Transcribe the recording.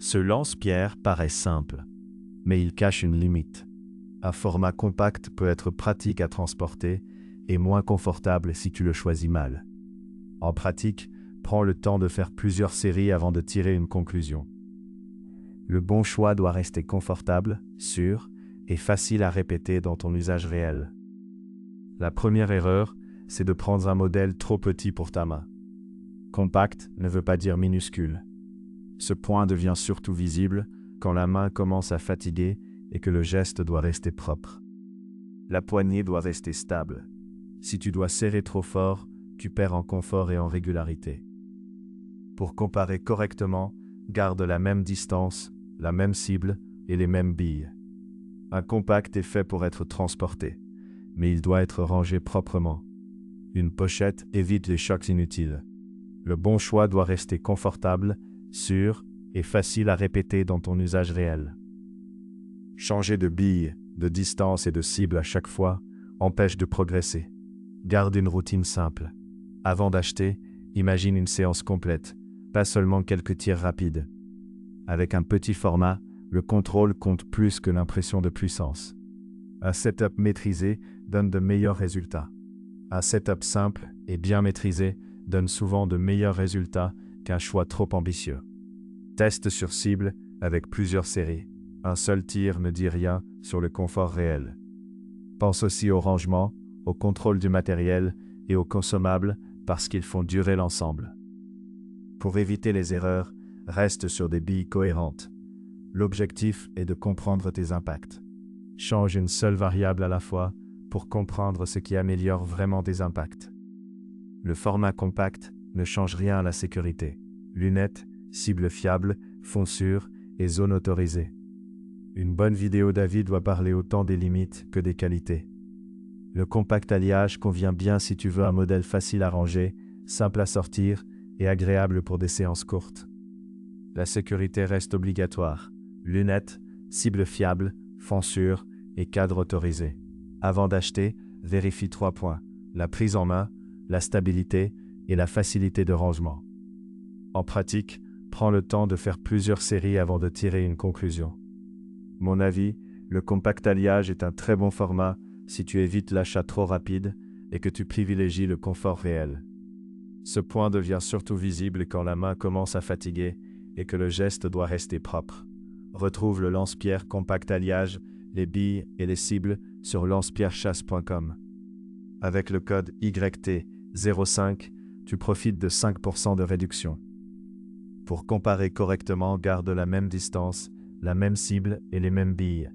Ce lance-pierre paraît simple, mais il cache une limite. Un format compact peut être pratique à transporter et moins confortable si tu le choisis mal. En pratique, prends le temps de faire plusieurs séries avant de tirer une conclusion. Le bon choix doit rester confortable, sûr et facile à répéter dans ton usage réel. La première erreur, c'est de prendre un modèle trop petit pour ta main. Compact ne veut pas dire minuscule. Ce point devient surtout visible quand la main commence à fatiguer et que le geste doit rester propre. La poignée doit rester stable. Si tu dois serrer trop fort, tu perds en confort et en régularité. Pour comparer correctement, garde la même distance, la même cible et les mêmes billes. Un compact est fait pour être transporté, mais il doit être rangé proprement. Une pochette évite les chocs inutiles. Le bon choix doit rester confortable, sûr et facile à répéter dans ton usage réel. Changer de billes, de distance et de cible à chaque fois empêche de progresser. Garde une routine simple. Avant d'acheter, imagine une séance complète, pas seulement quelques tirs rapides. Avec un petit format, le contrôle compte plus que l'impression de puissance. Un setup maîtrisé donne de meilleurs résultats. Un setup simple et bien maîtrisé donne souvent de meilleurs résultats qu'un choix trop ambitieux. Teste sur cible avec plusieurs séries. Un seul tir ne dit rien sur le confort réel. Pense aussi au rangement, au contrôle du matériel et aux consommables parce qu'ils font durer l'ensemble. Pour éviter les erreurs, reste sur des billes cohérentes. L'objectif est de comprendre tes impacts. Change une seule variable à la fois pour comprendre ce qui améliore vraiment tes impacts. Le format compact ne change rien à la sécurité. Lunettes, cible fiable, fond sûr et zone autorisée. Une bonne vidéo d'avis doit parler autant des limites que des qualités. Le compact alliage convient bien si tu veux un modèle facile à ranger, simple à sortir et agréable pour des séances courtes. La sécurité reste obligatoire. Lunettes, cible fiable, fond sûr et cadre autorisé. Avant d'acheter, vérifie 3 points. La prise en main, la stabilité et la facilité de rangement. En pratique, prends le temps de faire plusieurs séries avant de tirer une conclusion. Mon avis, le compact alliage est un très bon format si tu évites l'achat trop rapide et que tu privilégies le confort réel. Ce point devient surtout visible quand la main commence à fatiguer et que le geste doit rester propre. Retrouve le lance-pierre compact alliage, les billes et les cibles sur lancepierrechasse.com. Avec le code YT05, tu profites de 5% de réduction. Pour comparer correctement, garde la même distance, la même cible et les mêmes billes.